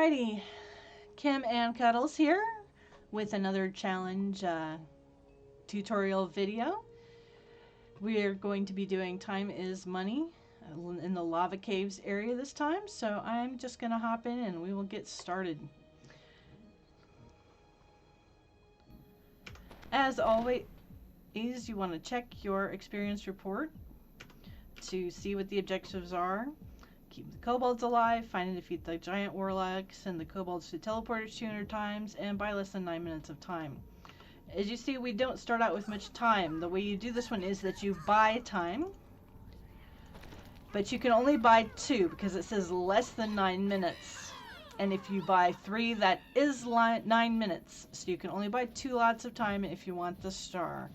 Alrighty, Kim and Cuddles here with another challenge tutorial video. We are going to be doing Time is Money in the lava caves area this time, so I'm just going to hop in and we will get started. As always, you want to check your experience report to see what the objectives are. Keep the kobolds alive, find and defeat the giant warlock, send the kobolds to teleporters 200 times, and buy less than 9 minutes of time. As you see, we don't start out with much time. The way you do this one is that you buy time, but you can only buy 2 because it says less than 9 minutes. And if you buy 3, that is 9 minutes. So you can only buy 2 lots of time if you want the star.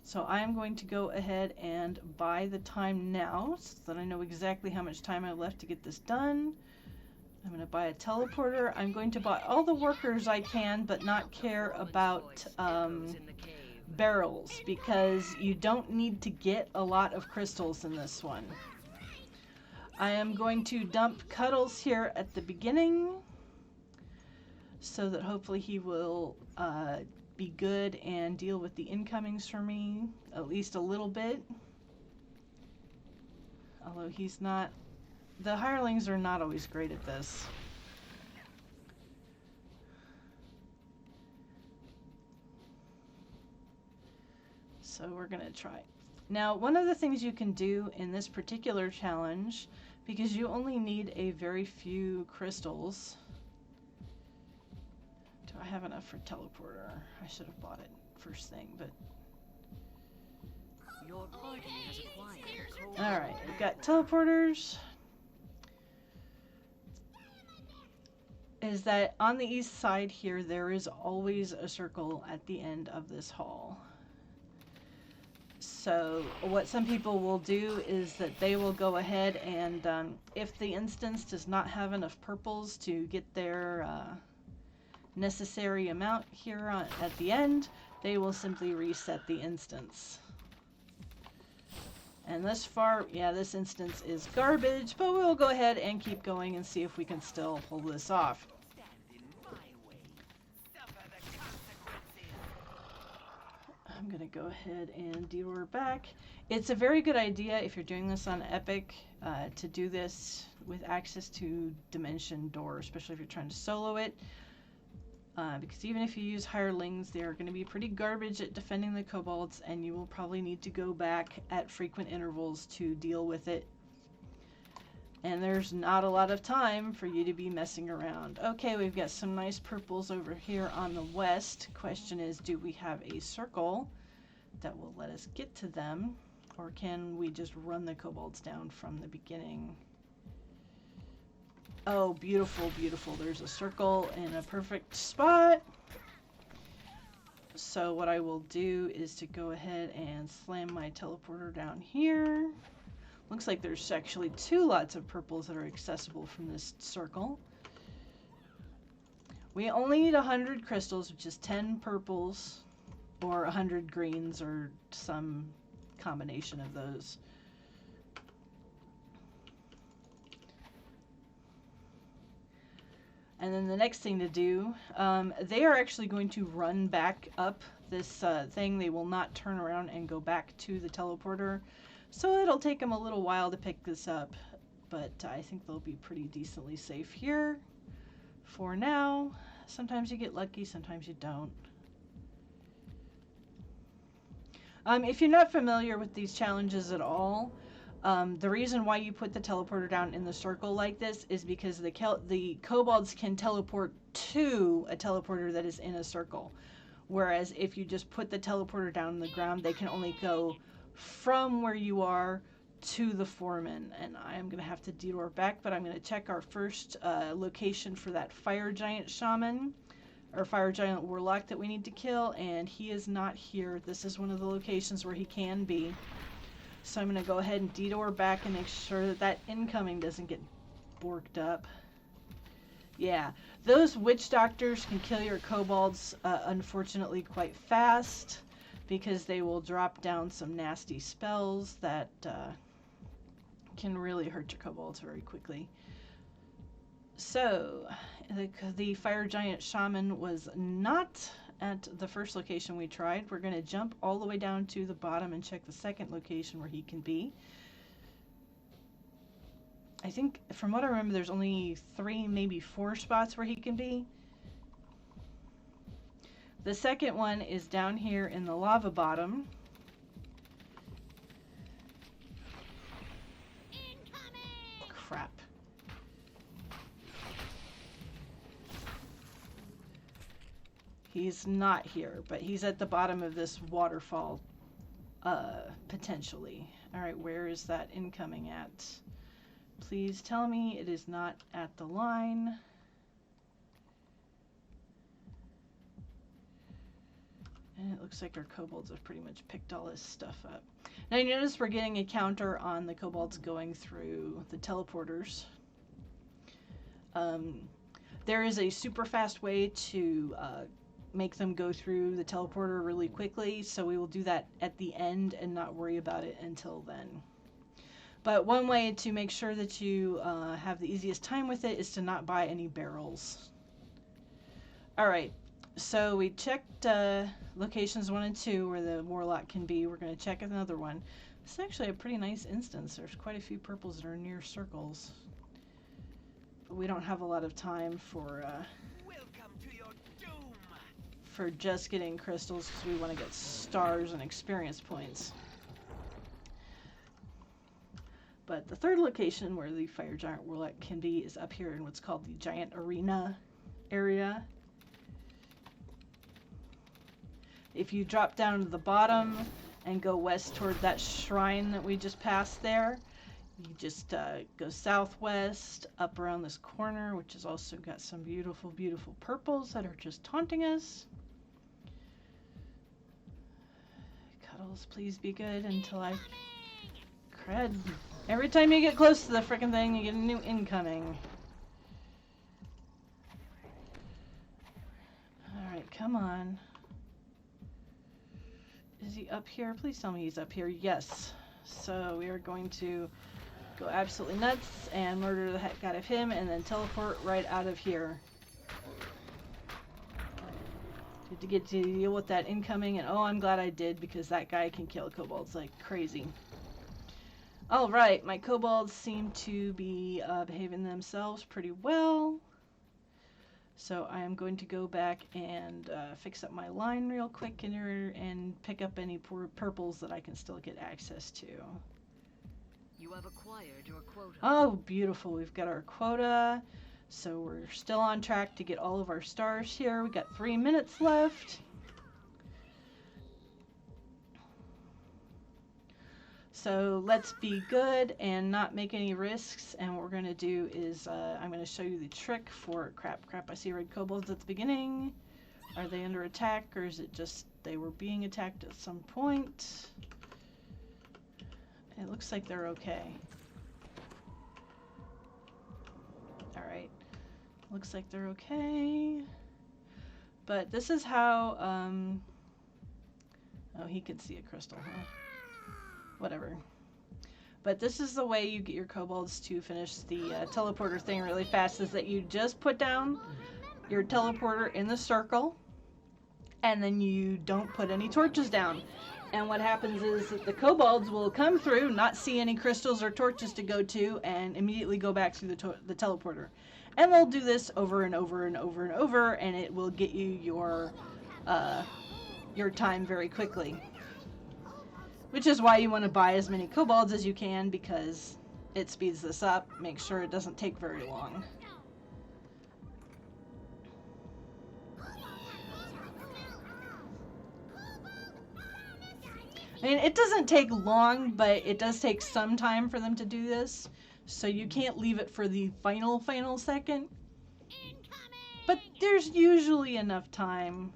So I'm going to go ahead and buy the time now so that I know exactly how much time I have left to get this done. I'm going to buy a teleporter. I'm going to buy all the workers I can, but not care about barrels, because you don't need to get a lot of crystals in this one. I am going to dump Cuddles here at the beginning so that hopefully he will be good and deal with the incomings for me at least a little bit. Although he's not, the hirelings are not always great at this. So we're gonna try. Now, one of the things you can do in this particular challenge, because you only need a very few crystals. Do I have enough for teleporter? I should have bought it first thing, but... Your party has acquired. Alright, we've got teleporters. Is that on the east side here, there is always a circle at the end of this hall. So what some people will do is that they will go ahead and if the instance does not have enough purples to get their necessary amount here at the end, they will simply reset the instance. And thus far, yeah, this instance is garbage, but we'll go ahead and keep going and see if we can still pull this off. I'm going to go ahead and detour back. It's a very good idea if you're doing this on Epic to do this with access to Dimension Door, especially if you're trying to solo it. Because even if you use hirelings, they're going to be pretty garbage at defending the kobolds, and you will probably need to go back at frequent intervals to deal with it. And there's not a lot of time for you to be messing around. Okay, we've got some nice purples over here on the west. Question is, do we have a circle that will let us get to them? Or can we just run the kobolds down from the beginning? Oh, beautiful, beautiful. There's a circle in a perfect spot. So what I will do is to go ahead and slam my teleporter down here. Looks like there's actually 2 lots of purples that are accessible from this circle. We only need 100 crystals, which is 10 purples, or 100 greens, or some combination of those. And then the next thing to do, they are actually going to run back up this thing. They will not turn around and go back to the teleporter. So it'll take them a little while to pick this up. But I think they'll be pretty decently safe here for now. Sometimes you get lucky, sometimes you don't. If you're not familiar with these challenges at all, the reason why you put the teleporter down in the circle like this is because the kobolds can teleport to a teleporter that is in a circle. Whereas if you just put the teleporter down on the ground, they can only go from where you are to the foreman. And I'm going to have to detour back, but I'm going to check our first location for that fire giant shaman, or fire giant warlock that we need to kill, and he is not here. This is one of the locations where he can be. So I'm going to go ahead and detour back and make sure that that incoming doesn't get borked up. Yeah, those witch doctors can kill your kobolds, unfortunately, quite fast, because they will drop down some nasty spells that can really hurt your kobolds very quickly. So, the fire giant shaman was not at the first location we tried. We're going to jump all the way down to the bottom and check the second location where he can be. I think, from what I remember, there's only 3, maybe 4 spots where he can be. The second one is down here in the lava bottom. Crap. He's not here, but he's at the bottom of this waterfall, potentially. Alright, where is that incoming at? Please tell me it is not at the line. And it looks like our kobolds have pretty much picked all this stuff up. Now you notice we're getting a counter on the kobolds going through the teleporters. There is a super fast way to make them go through the teleporter really quickly, so we will do that at the end and not worry about it until then. But one way to make sure that you have the easiest time with it is to not buy any barrels. Alright, so we checked locations 1 and 2 where the warlock can be. We're going to check another one. This is actually a pretty nice instance. There's quite a few purples that are near circles. But we don't have a lot of time for just getting crystals because we want to get stars and experience points. But the third location where the fire giant warlock can be is up here in what's called the giant arena area. If you drop down to the bottom and go west toward that shrine that we just passed there, you just go southwest up around this corner, which has also got some beautiful, beautiful purples that are just taunting us. Cuddles, please be good until I... Cred. Every time you get close to the frickin' thing, you get a new incoming. Alright, come on. Is he up here? Please tell me he's up here. Yes. So we are going to go absolutely nuts and murder the heck out of him and then teleport right out of here. To get to deal with that incoming, and oh, I'm glad I did because that guy can kill kobolds like crazy. Alright, my kobolds seem to be behaving themselves pretty well. So I am going to go back and fix up my line real quick and pick up any purples that I can still get access to. You have acquired your quota. Oh, beautiful. We've got our quota. So we're still on track to get all of our stars here. We got 3 minutes left. So let's be good and not make any risks. And what we're going to do is I'm going to show you the trick for... Crap, I see red kobolds at the beginning. Are they under attack or is it just they were being attacked at some point? It looks like they're okay. Alright. Looks like they're okay. But this is how... Oh, he could see a crystal, huh? Whatever. But this is the way you get your kobolds to finish the teleporter thing really fast, is that you just put down your teleporter in the circle and then you don't put any torches down. And what happens is that the kobolds will come through, not see any crystals or torches to go to, and immediately go back through the teleporter. And they'll do this over and over and over and over, and it will get you your time very quickly. Which is why you want to buy as many kobolds as you can, because it speeds this up, makes sure it doesn't take very long. I mean, it doesn't take long, but it does take some time for them to do this. So you can't leave it for the final second. But there's usually enough time.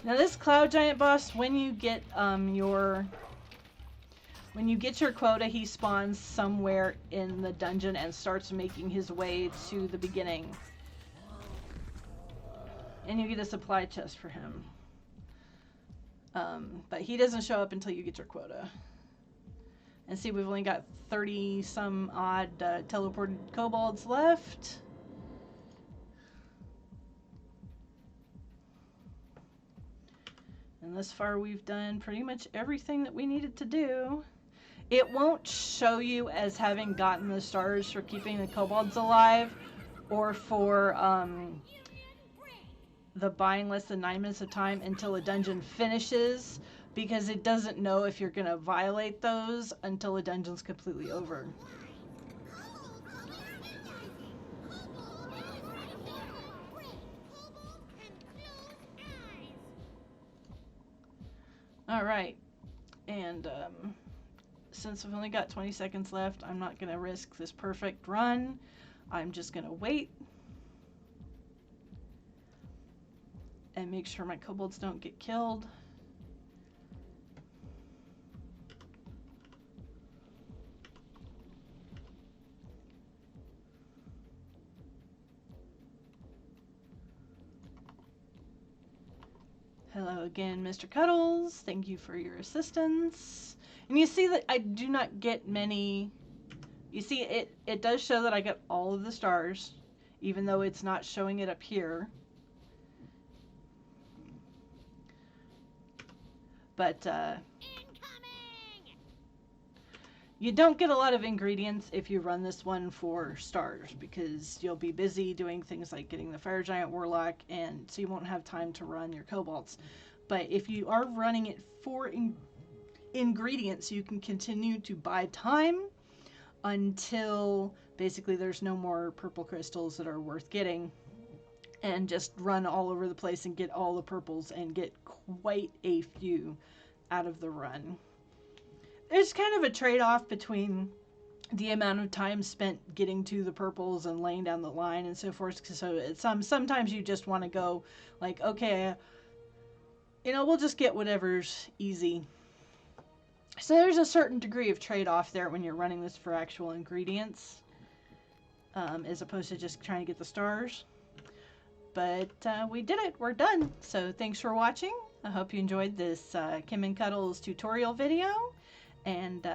Now this cloud giant boss, when you get your quota, he spawns somewhere in the dungeon and starts making his way to the beginning. And you get a supply chest for him. But he doesn't show up until you get your quota. And see, we've only got 30 some odd teleported kobolds left. And thus far we've done pretty much everything that we needed to do. It won't show you as having gotten the stars for keeping the kobolds alive or for the buying less than 9 minutes of time until a dungeon finishes, because it doesn't know if you're going to violate those until a dungeon's completely over. Alright, and since we've only got 20 seconds left, I'm not going to risk this perfect run. I'm just going to wait and make sure my kobolds don't get killed. Hello again, Mr. Cuddles. Thank you for your assistance. And you see that I do not get many. You see, it does show that I got all of the stars, even though it's not showing it up here. But you don't get a lot of ingredients if you run this one for stars, because you'll be busy doing things like getting the Fire Giant Warlock, and so you won't have time to run your kobolds. But if you are running it for ingredients, you can continue to buy time until basically there's no more purple crystals that are worth getting, and just run all over the place and get all the purples and get quite a few out of the run. There's kind of a trade-off between the amount of time spent getting to the purples and laying down the line and so forth. So sometimes you just want to go like, okay, you know, we'll just get whatever's easy. So there's a certain degree of trade-off there when you're running this for actual ingredients, as opposed to just trying to get the stars. But we did it. We're done. So thanks for watching. I hope you enjoyed this Kimmeh Cuddles tutorial video. And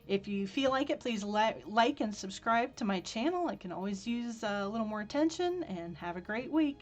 if you feel like it, please like and subscribe to my channel. I can always use a little more attention. And have a great week.